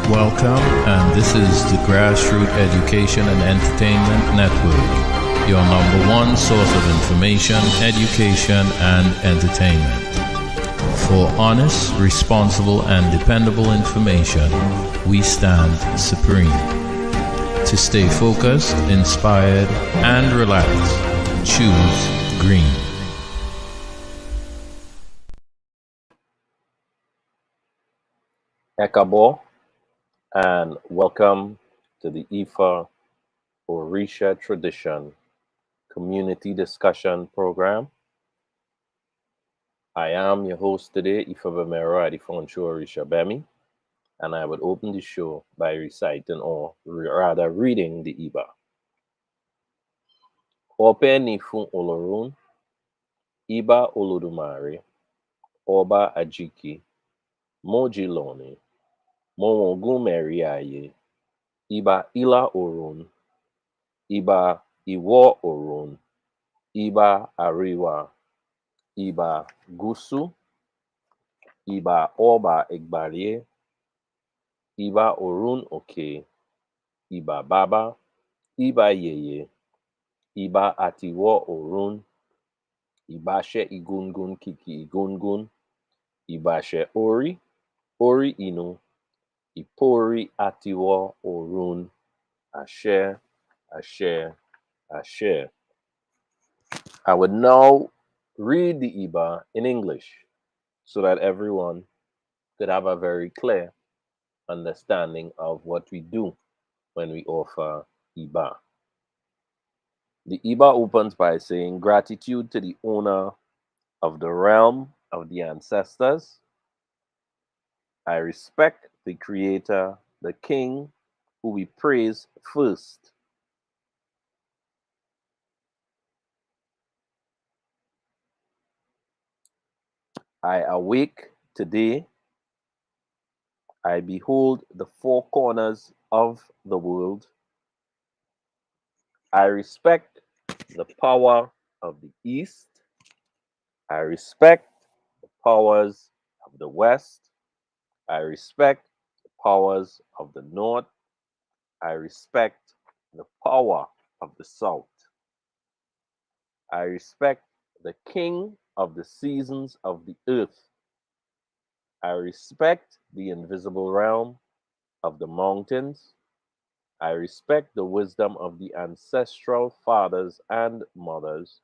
Welcome, and this is the Grassroots Education and Entertainment Network, your number one source of information, education, and entertainment. For honest, responsible, and dependable information, we stand supreme. To stay focused, inspired, and relaxed, choose green. Ekabo, and welcome to the Ifa Orisa Tradition Community Discussion Program. I am your host today, Ifa Orisa Bemi, and I would open the show by reciting, or rather reading, the Iba. Ope ni fun Olorun, Iba Olodumare, Oba Ajiki, Mojiloni, Mowogun Meriaye, Iba Ila Orun, Iba Iwo Orun, Iba Ariwa, Iba Gusu, Iba Oba Egbarie, Iba Orun Oke, Iba Baba, Iba Yeye, Iba Atiwo Orun, Ibashe Igungun Kiki Igungun, Ibashe Ori, Ori Inu, Ipori Atiwo Orun, Ashe, Ashe, Ashe. I would now read the Iba in English so that everyone could have a very clear understanding of what we do when we offer Iba. The Iba opens by saying, gratitude to the owner of the realm of the ancestors. I respect the creator, the king, who we praise first. I awake today. I behold the four corners of the world. I respect the power of the East. I respect the powers of the West. I respect the powers of the North. I respect the power of the South. I respect the King of the seasons of the earth. I respect the invisible realm of the mountains. I respect the wisdom of the ancestral fathers and mothers.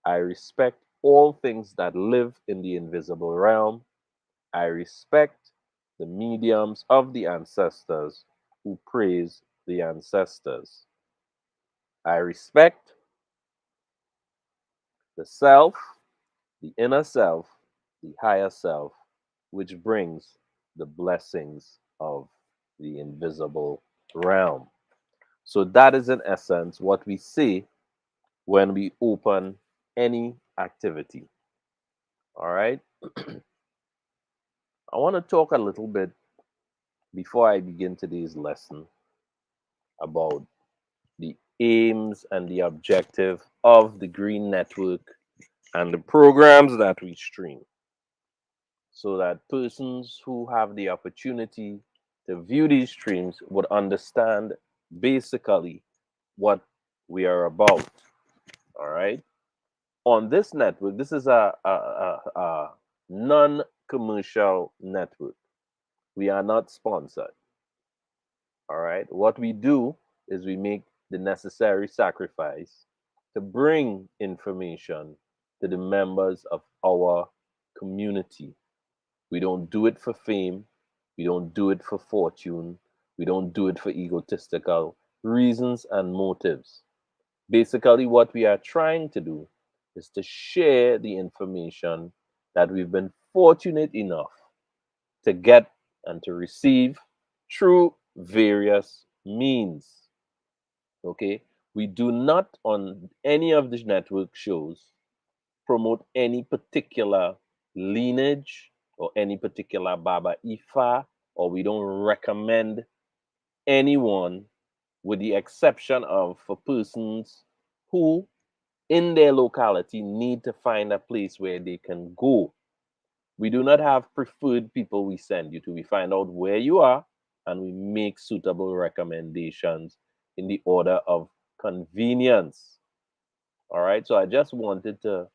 I respect all things that live in the invisible realm. I respect the mediums of the ancestors who praise the ancestors. I respect the self, the inner self, the higher self, which brings the blessings of the invisible realm. So that is in essence what we say when we open any activity. All right. I want to talk a little bit before I begin today's lesson about the aims and the objective of the Green Network and the programs that we stream, so that persons who have the opportunity to view these streams would understand basically what we are about. All right. On this network, this is a non-commercial network. We are not sponsored. All right. What we do is we make the necessary sacrifice to bring information to the members of our community. We don't do it for fame. We don't do it for fortune. We don't do it for egotistical reasons and motives. Basically, what we are trying to do is to share the information that we've been fortunate enough to get and to receive through various means. Okay, we do not on any of the network shows promote any particular lineage or any particular Baba Ifa, or we don't recommend anyone, with the exception of for persons who in their locality need to find a place where they can go. We do not have preferred people we send you to. We find out where you are, and we make suitable recommendations in the order of convenience. All right. So I just wanted to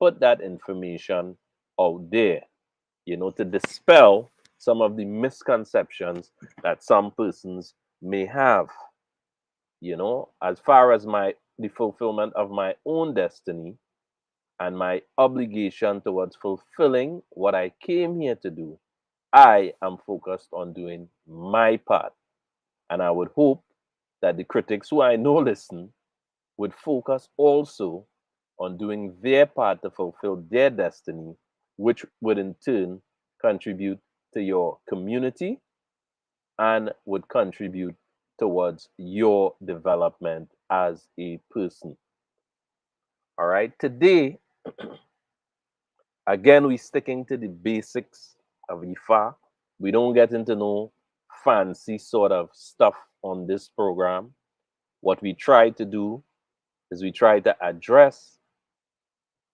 put that information out there, to dispel some of the misconceptions that some persons may have, as far as the fulfillment of my own destiny and my obligation towards fulfilling what I came here to do. I am focused on doing my part. And I would hope that the critics who I know listen would focus also on doing their part to fulfill their destiny, which would in turn contribute to your community and would contribute towards your development as a person. All right. Today, again, we're sticking to the basics of Ifa. We don't get into no fancy sort of stuff on this program. What we try to do is we try to address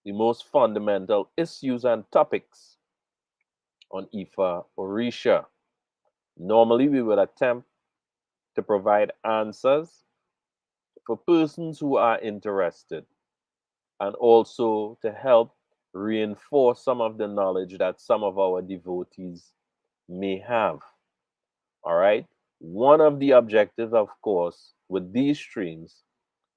the most fundamental issues and topics on Ifa Orisa. Normally, we will attempt to provide answers for persons who are interested and also to help reinforce some of the knowledge that some of our devotees may have. All right. One of the objectives, of course, with these streams,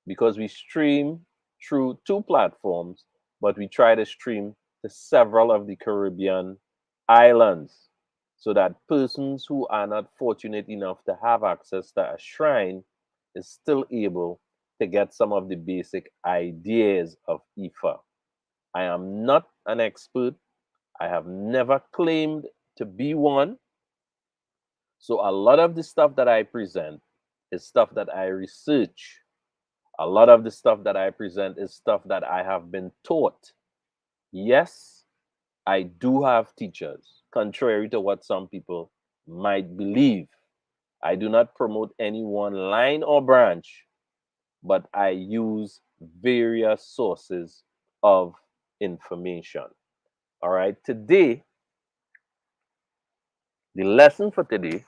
because we stream through two platforms, but we try to stream to several of the Caribbean islands so that persons who are not fortunate enough to have access to a shrine is still able to get some of the basic ideas of Ifa. I am not an expert. I have never claimed to be one. So a lot of the stuff that I present is stuff that I research. A lot of the stuff that I present is stuff that I have been taught. Yes, I do have teachers, contrary to what some people might believe. I do not promote any one line or branch, but I use various sources of information. All right, today, the lesson for today,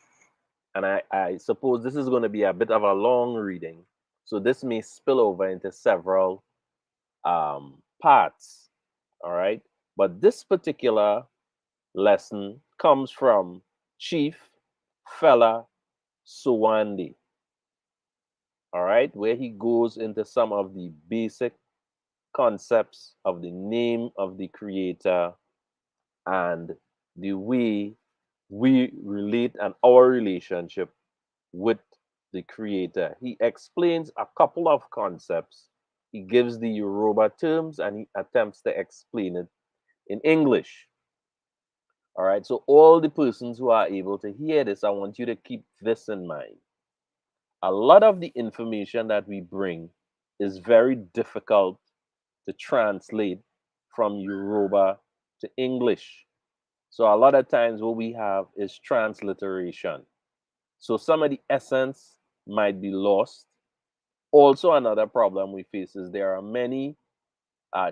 and I suppose this is going to be a bit of a long reading, so this may spill over into several parts. All right. But this particular lesson comes from Chief Fela Suwandi. All right. Where he goes into some of the basic concepts of the name of the creator and the way we relate and our relationship with the creator. He explains a couple of concepts. He gives the Yoruba terms and he attempts to explain it in English. All right. So, all the persons who are able to hear this, I want you to keep this in mind. A lot of the information that we bring is very difficult to translate from Yoruba to English. So, a lot of times, what we have is transliteration. So, some of the essence might be lost. Also, another problem we face is there are many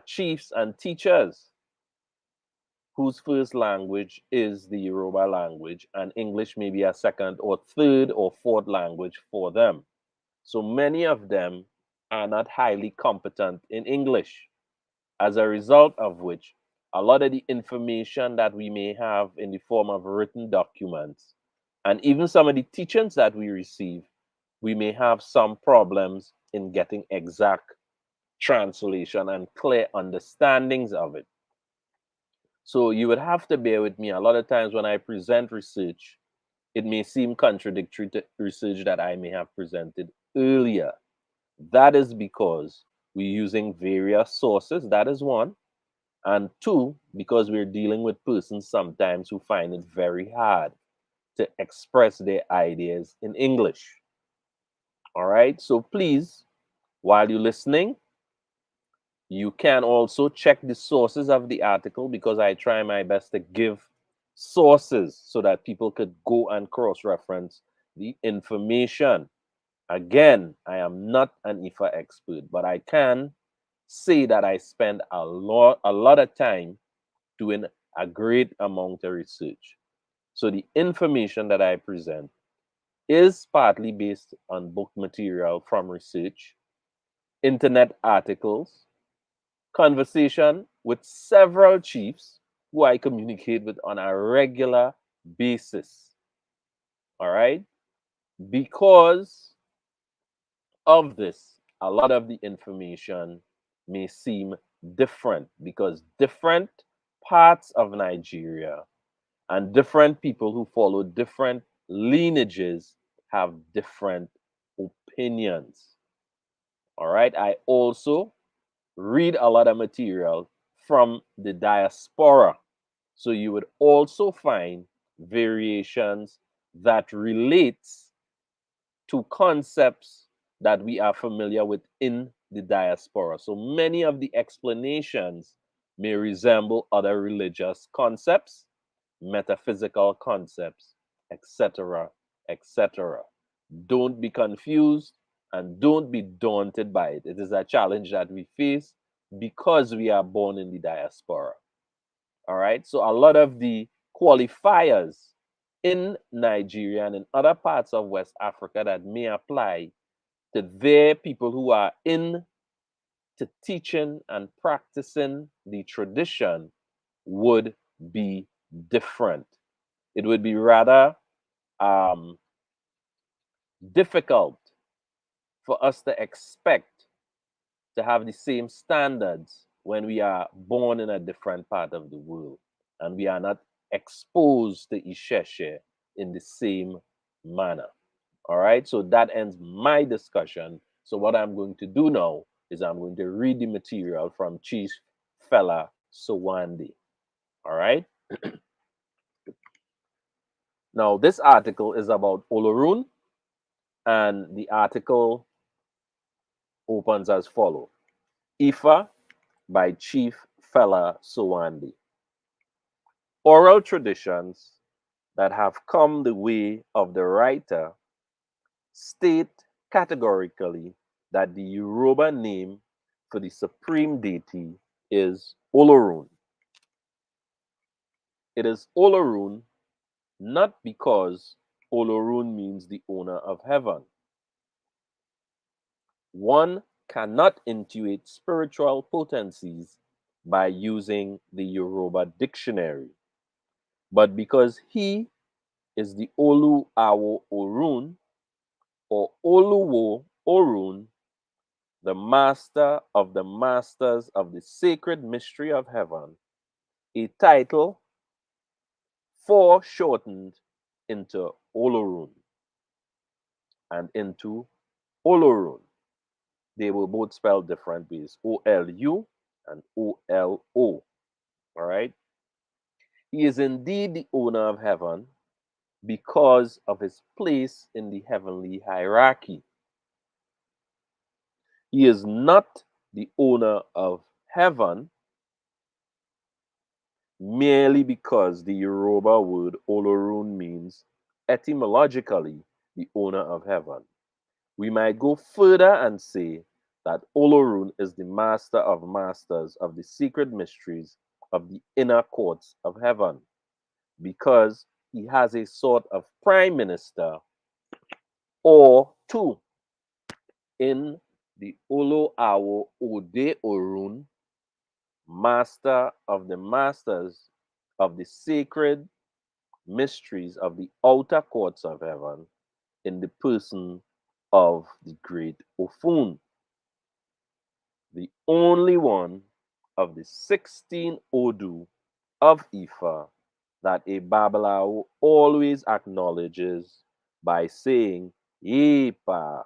chiefs and teachers whose first language is the Yoruba language, and English may be a second or third or fourth language for them. So many of them are not highly competent in English, as a result of which, a lot of the information that we may have in the form of written documents, and even some of the teachings that we receive, we may have some problems in getting exact translation and clear understandings of it. So you would have to bear with me. A lot of times when I present research, it may seem contradictory to research that I may have presented earlier. That is because we're using various sources. That is one. And two, because we're dealing with persons sometimes who find it very hard to express their ideas in English. All right. So please, while you're listening, you can also check the sources of the article because I try my best to give sources so that people could go and cross reference the information. Again, I am not an IFA expert, but I can say that I spend a lot of time doing a great amount of research. So the information that I present is partly based on book material from research, internet articles, conversation with several chiefs who I communicate with on a regular basis. All right. Because of this, a lot of the information may seem different because different parts of Nigeria and different people who follow different lineages have different opinions. All right. I also read a lot of material from the diaspora. So you would also find variations that relates to concepts that we are familiar with in the diaspora. So many of the explanations may resemble other religious concepts, metaphysical concepts, etc., etc. Don't be confused and don't be daunted by it. It is a challenge that we face because we are born in the diaspora. All right. So a lot of the qualifiers in Nigeria and in other parts of West Africa that may apply to their people who are in to teaching and practicing the tradition would be different. It would be rather um, difficult for us to expect to have the same standards when we are born in a different part of the world and we are not exposed to Isheshe in the same manner. All right, so that ends my discussion. So, what I'm going to do now is I'm going to read the material from Chief Fela Sowande. All right, now this article is about Olorun, and the article opens as follows: Ifa by Chief Fela Sowande. Oral traditions that have come the way of the writer state categorically that the Yoruba name for the supreme deity is Olorun. It is Olorun not because Olorun means the owner of heaven. One cannot intuit spiritual potencies by using the Yoruba dictionary, but because he is the Olu Awo Orun or Oluwo Orun, the master of the masters of the sacred mystery of heaven, a title foreshortened into Olorun and into Olorun. They were both spelled different ways, O-L-U and O-L-O. All right. He is indeed the owner of heaven because of his place in the heavenly hierarchy. He is not the owner of heaven merely because the Yoruba word Olorun means etymologically the owner of heaven. We might go further and say that Olorun is the master of masters of the secret mysteries of the inner courts of heaven because he has a sort of prime minister or two in the Olo Awo Ode Orun, master of the masters of the sacred mysteries of the outer courts of heaven in the person of the great Ofun, the only one of the 16 Odu of Ifa that a Babalawo always acknowledges by saying Yepa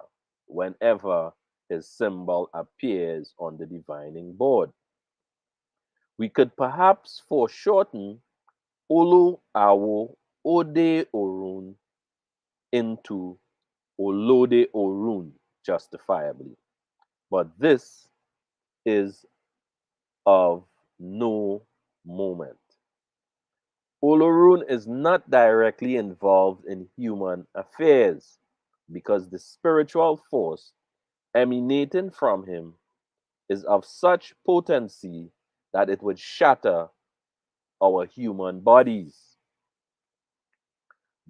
whenever his symbol appears on the divining board. We could perhaps foreshorten Olu Awo Ode Orun into Olode Orun justifiably. But this is of no moment. Olorun is not directly involved in human affairs because the spiritual force emanating from him is of such potency that it would shatter our human bodies,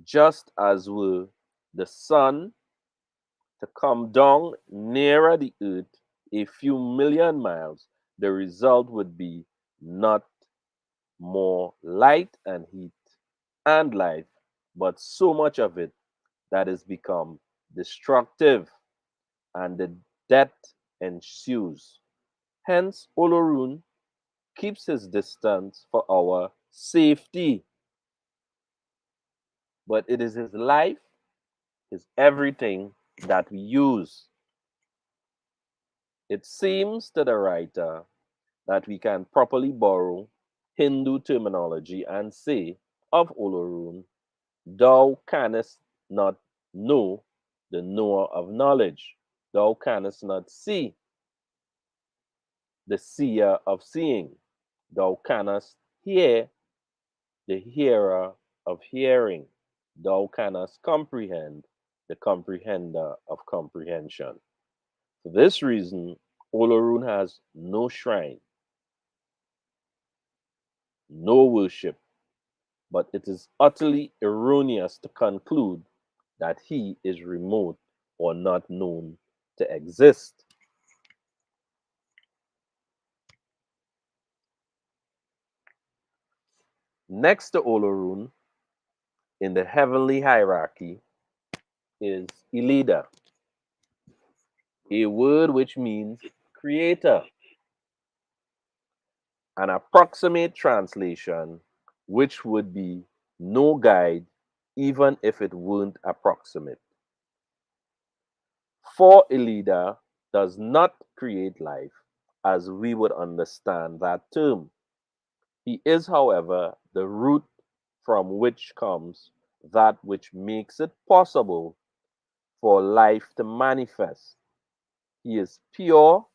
just as were the sun to come down nearer the earth a few million miles, the result would be not more light and heat and life, but so much of it that has become destructive and the death ensues. Hence, Olorun keeps his distance for our safety, but it is his life, his everything that we use. It seems to the writer that we can properly borrow Hindu terminology and say of Olorun, thou canst not know the knower of knowledge, thou canst not see the seer of seeing, thou canst hear the hearer of hearing, thou canst comprehend the comprehender of comprehension. For this reason, Olorun has no shrine, no worship, but it is utterly erroneous to conclude that he is remote or not known to exist. Next to Olorun in the heavenly hierarchy is Elida, a word which means creator. An approximate translation, which would be no guide, even if it weren't approximate. For a leader does not create life as we would understand that term. He is, however, the root from which comes that which makes it possible for life to manifest. He is pure,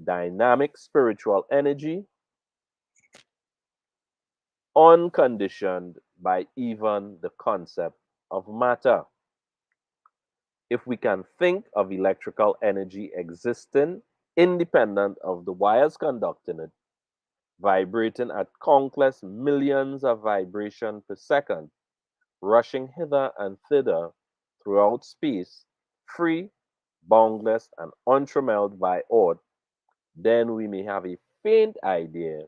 dynamic spiritual energy, unconditioned by even the concept of matter. If we can think of electrical energy existing independent of the wires conducting it, vibrating at countless millions of vibrations per second, rushing hither and thither throughout space, free, boundless, and untrammeled by aught, then we may have a faint idea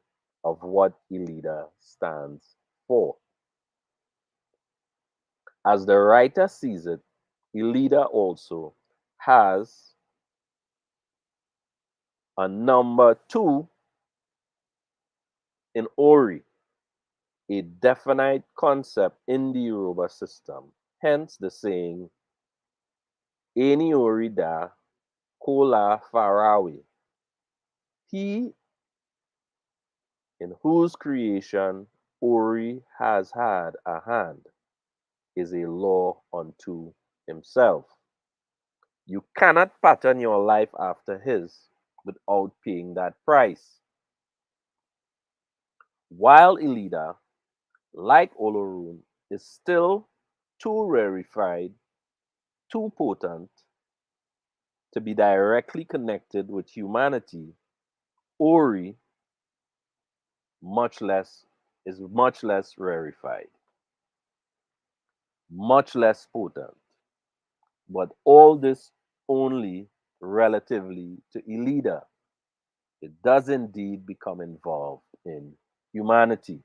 of what a leader stands for. As the writer sees it, a leader also has a number two in Ori, a definite concept in the Yoruba system. Hence the saying, Eni Ori da Kola Farawi. He in whose creation Ori has had a hand is a law unto himself. You cannot pattern your life after his without paying that price. While Elida, like Olorun, is still too rarefied, too potent to be directly connected with humanity, Ori much less is much less rarefied, much less potent. But all this only relatively to Elida. It does indeed become involved in humanity.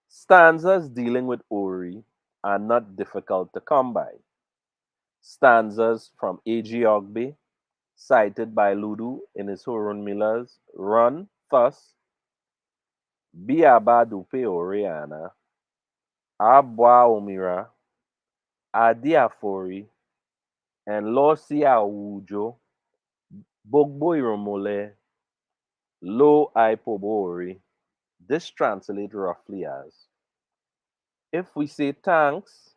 Stanzas dealing with Ori are not difficult to come by. Stanzas from A.G. Ogbe, cited by Ludu in his Huron Millers, run thus: Biaba dupe Oriana, Abwa Omira, Adiafori, and Losi Awujo, Bogbo Iromole, Lo Ipobori. This translates roughly as, if we say thanks,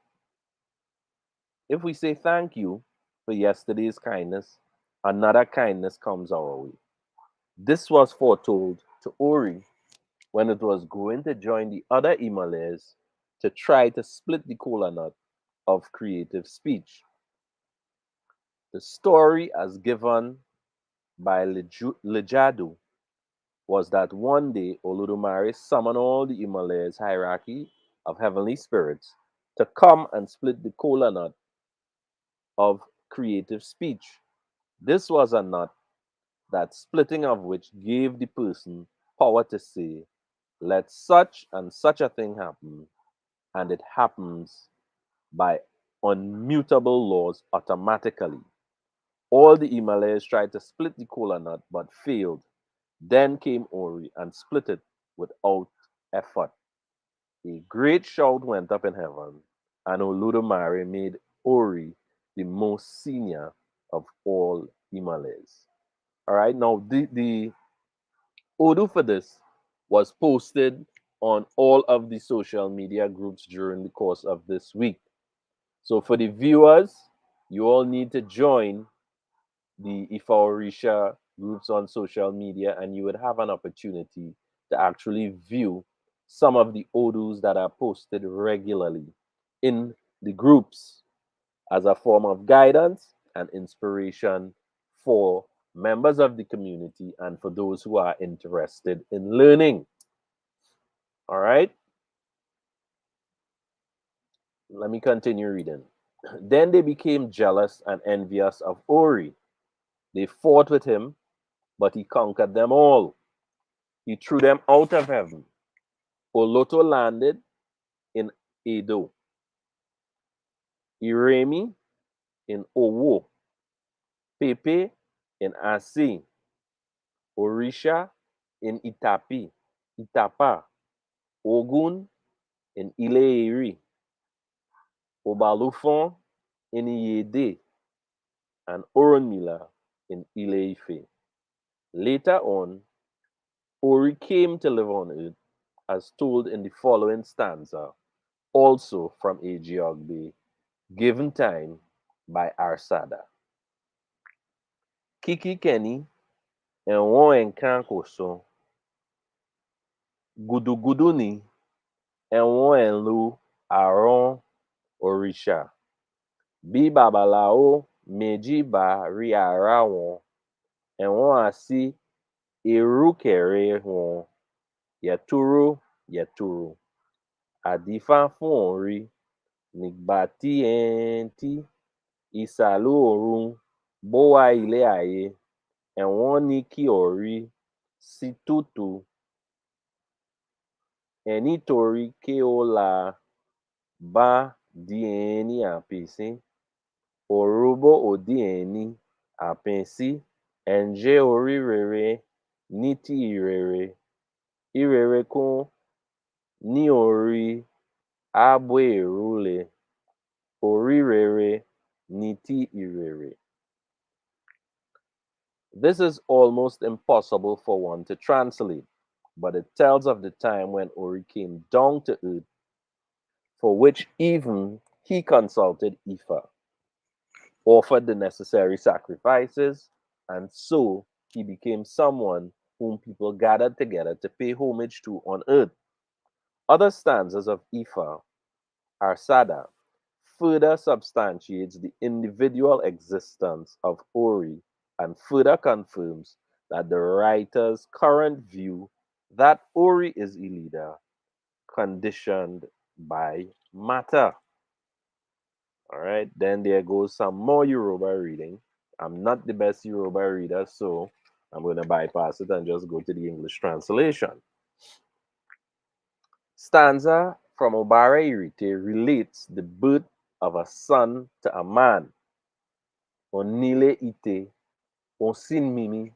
if we say thank you for yesterday's kindness, another kindness comes our way. This was foretold to Ori when it was going to join the other Himalayas to try to split the kola nut of creative speech. The story, as given by Lejadu, was that one day Olodumare summoned all the Himalayas hierarchy of heavenly spirits to come and split the kola nut of creative speech. This was a knot, that splitting of which gave the person power to say, let such and such a thing happen, and it happens by unmutable laws automatically. All the Himalayas tried to split the kola nut but failed. Then came Ori and split it without effort. A great shout went up in heaven, and Oludumare made Ori the most senior of all Himalayas. All right, now the Odu for this was posted on all of the social media groups during the course of this week. So for the viewers, you all need to join the Ifa Orisa groups on social media, and you would have an opportunity to actually view some of the Odus that are posted regularly in the groups as a form of guidance and inspiration for members of the community and for those who are interested in learning. All right, let me continue reading. Then they became jealous and envious of Ori. They fought with him, but he conquered them all. He threw them out of heaven. Oloto landed in Edo, Iremi in Owo, Pepe in Asi, Orisha in Itapa, Ogun in Ileiri, Obalufon in Iyede, and Oronmila in Ileife. Later on, Ori came to live on earth, as told in the following stanza, also from Ageogbe, given time by Arsada. Kiki Kenny ẹ̀wọ̀n ẹ̀kan kò sọ, gudugudu ni ẹ̀wọ̀n ẹ̀ lu àrán òrìṣà, bí babaláwo méjì bá rí ara wọn, ẹ̀wọ̀n á sí ìrùkẹ̀rẹ̀ wọn, yẹ̀túrú yẹ̀túrú, àdìífá fún orí nígbà tí ẹntì ìsàlù ọ̀run bó wá ilé ayé, ẹ̀wọ̀n ní kí orí sí tútù ẹ nítorí kí ó là bá di ẹni àpèsè, òrúbó òdì ẹni àpèsè, ǹjẹ́ orí rere ní ti ìrere, ìrere kún ní orí ààbò èrúlé, orí rere ní ti ìrere. This is almost impossible for one to translate, but it tells of the time when Ori came down to earth, for which even he consulted Ifa, offered the necessary sacrifices, and so he became someone whom people gathered together to pay homage to on earth. Other stanzas of Ifa, Arsada, further substantiates the individual existence of Ori and further confirms that the writer's current view that Ori is a leader conditioned by matter. All right, then there goes some more Yoruba reading. I'm not the best Yoruba reader, so I'm going to bypass it and just go to the English translation. Stanza from Obara Irite relates the birth of a son to a man, Onile Ite, Osin Mimi,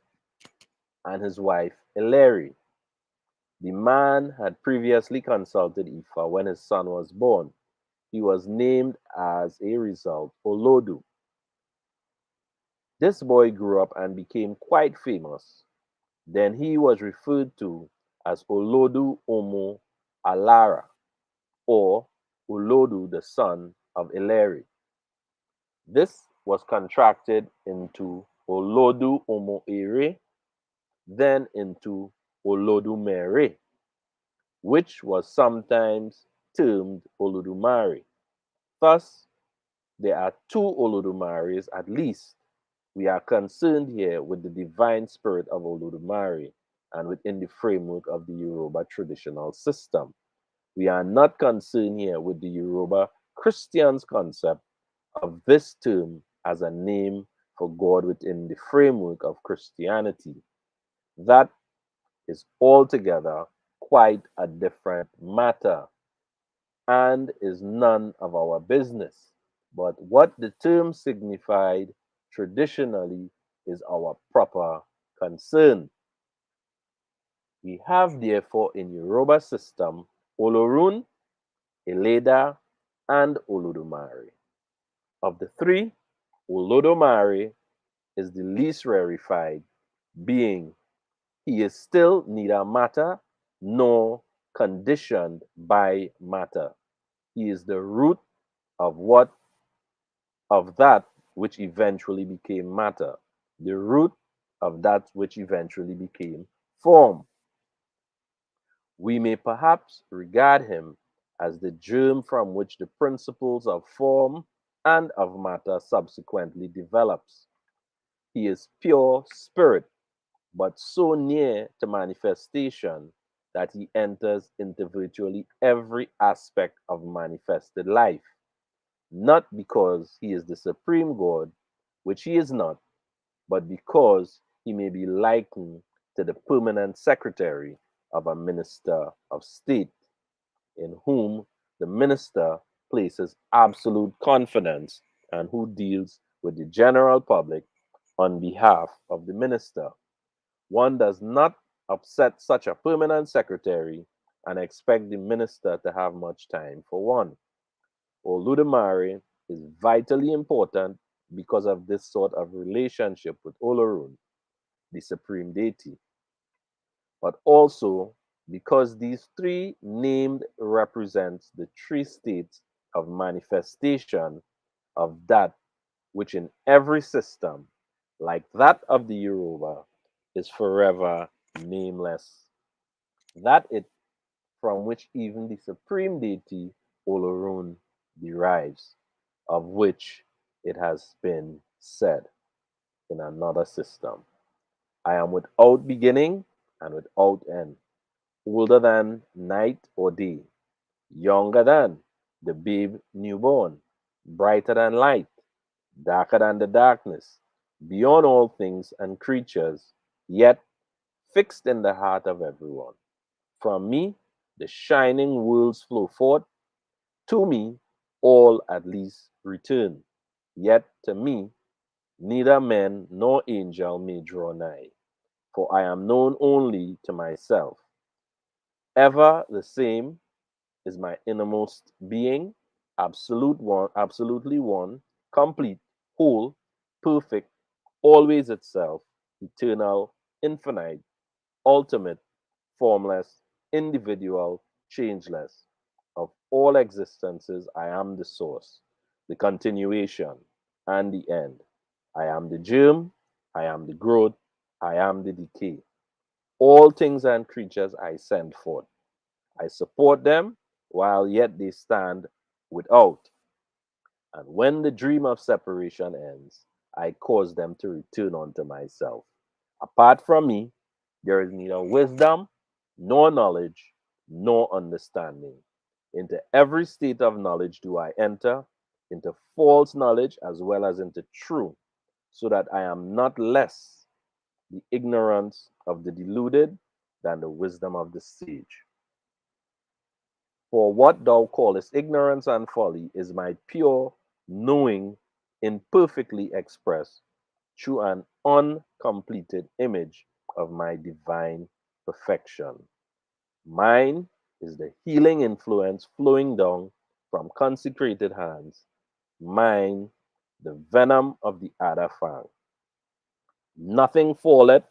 and his wife Eleri. The man had previously consulted Ifa when his son was born. He was named as a result Olodu. This boy grew up and became quite famous. Then he was referred to as Olodu Omo Alara, or Olodu the son of Eleri. This was contracted into Olodu Omo Ere, then into Olodumare, which was sometimes termed Olodumare. Thus, there are two Olodumares at least. We are concerned here with the divine spirit of Olodumare and within the framework of the Yoruba traditional system. We are not concerned here with the Yoruba Christians' concept of this term as a name for God within the framework of Christianity. That is altogether quite a different matter and is none of our business. But what the term signified traditionally is our proper concern. We have therefore in Yoruba system Olorun, Eleda, and Olodumare. Of the three, Olodumare is the least rarefied, being he is still neither matter nor conditioned by matter. He is the root of that which eventually became matter, the root of that which eventually became form. We may perhaps regard him as the germ from which the principles of form and of matter subsequently develops. He is pure spirit, but so near to manifestation that he enters into virtually every aspect of manifested life, not because he is the supreme God, which he is not, but because he may be likened to the permanent secretary of a minister of state, in whom the minister places absolute confidence and who deals with the general public on behalf of the minister. One does not upset such a permanent secretary and expect the minister to have much time for one. Oludumare is vitally important because of this sort of relationship with Olorun, the supreme deity, but also because these three named represents the three states of manifestation of that which in every system, like that of the Yoruba, is forever nameless. That it from which even the supreme deity Olorun derives, of which it has been said in another system. I am without beginning and without end, older than night or day, younger than the babe newborn, brighter than light, darker than the darkness, beyond all things and creatures, yet fixed in the heart of everyone. From me, the shining worlds flow forth, to me, all at least return. Yet to me, neither man nor angel may draw nigh, for I am known only to myself. Ever the same is my innermost being, absolutely one, complete, whole, perfect, always itself, eternal, infinite, ultimate, formless, individual, changeless. Of all existences, I am the source, the continuation, and the end. I am the germ, I am the growth, I am the decay. All things and creatures I send forth. I support them while yet they stand without. And when the dream of separation ends, I cause them to return unto myself. Apart from me, there is neither wisdom, nor knowledge, nor understanding. Into every state of knowledge do I enter, into false knowledge as well as into true, so that I am not less the ignorance of the deluded than the wisdom of the sage. For what thou callest ignorance and folly is my pure knowing imperfectly expressed through an uncompleted image of my divine perfection. Mine is the healing influence flowing down from consecrated hands. Mine, the venom of the adder fang. Nothing falleth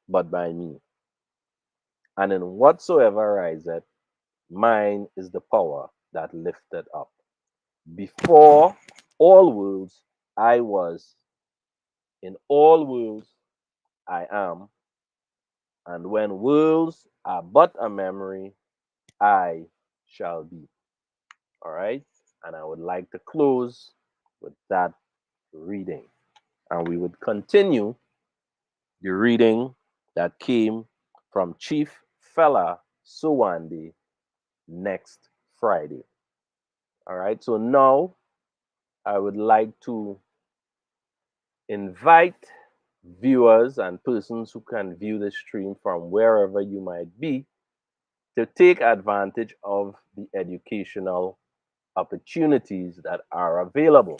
but by me. And in whatsoever riseth, mine is the power that lifteth up. Before all worlds, I was. In all worlds, I am. And when worlds are but a memory, I shall be. All right. And I would like to close with that reading. And we would continue the reading that came from Chief Fela Sowande next Friday. All right. So now I would like to invite viewers and persons who can view the stream from wherever you might be to take advantage of the educational opportunities that are available,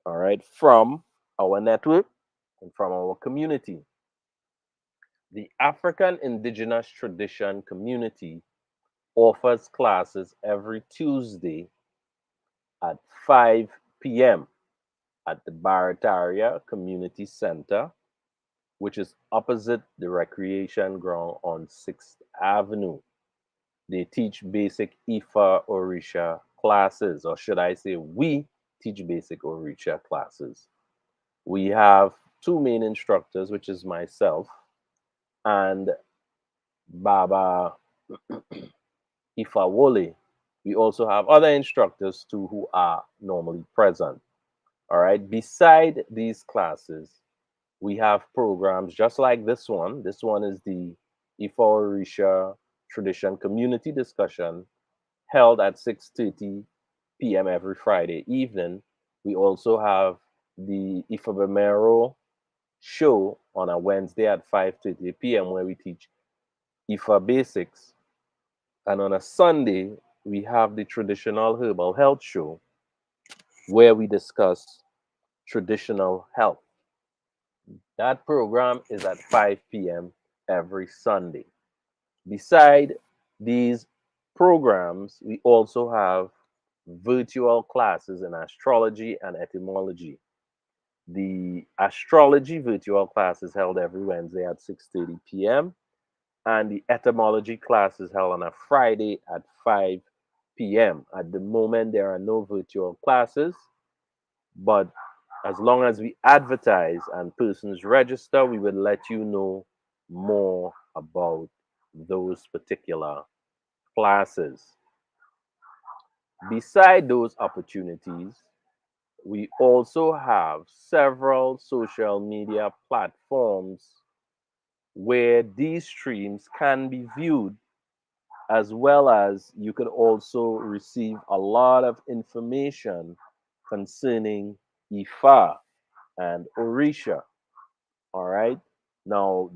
all right, from our network and from our community. The African Indigenous Tradition Community offers classes every Tuesday at 5 p.m. at the Barataria Community Center, which is opposite the recreation ground on 6th Avenue. They teach basic Ifa Orisa classes, or should I say, we teach basic Orisa classes. We have two main instructors, which is myself and Baba Ifa Wole. We also have other instructors too who are normally present. All right. Beside these classes, we have programs just like this one. This one is the Ifa Orisha Tradition Community Discussion held at 6:30 p.m. every Friday evening. We also have the Ifa Bemero show on a Wednesday at 5:30 p.m. where we teach Ifa basics. And on a Sunday, we have the traditional herbal health show where we discuss traditional health. That program is at 5 p.m. every Sunday. Beside these programs, we also have virtual classes in astrology and etymology. The astrology virtual class is held every Wednesday at 6:30 p.m. and the etymology class is held on a Friday at 5 p.m. At the moment, there are no virtual classes, but as long as we advertise and persons register, we will let you know more about those particular classes. Beside those opportunities, we also have several social media platforms where these streams can be viewed, as well as you could also receive a lot of information concerning Ifa and Orisha. All right. Now,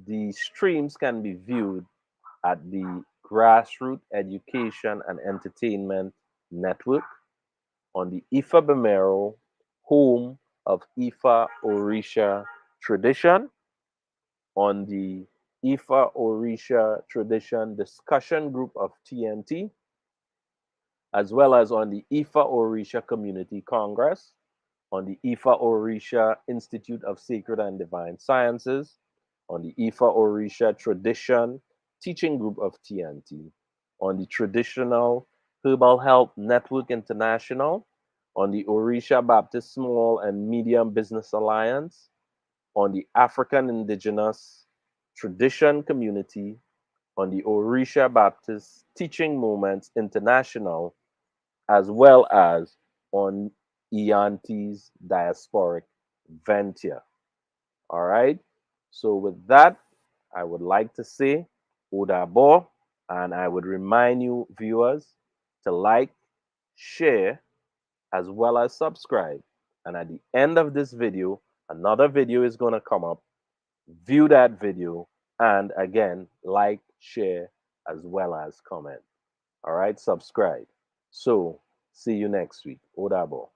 the streams can be viewed at the Grassroots Education and Entertainment Network on the Ifa Bemero, home of Ifa Orisha tradition, on the Ifa Orisha tradition discussion group of TNT, as well as on the Ifa Orisha Community Congress, on the Ifa Orisha Institute of Sacred and Divine Sciences, on the Ifa Orisha Tradition Teaching Group of TNT, on the Traditional Herbal Health Network International, on the Orisha Baptist Small and Medium Business Alliance, on the African Indigenous Tradition Community, on the Orisha Baptist Teaching Moments International, as well as on Ianti's diasporic venture. All right. So, with that, I would like to say Odabo, and I would remind you, viewers, to like, share, as well as subscribe. And at the end of this video, another video is going to come up. View that video, and again, like, share, as well as comment. All right, subscribe. So, see you next week. Odabo.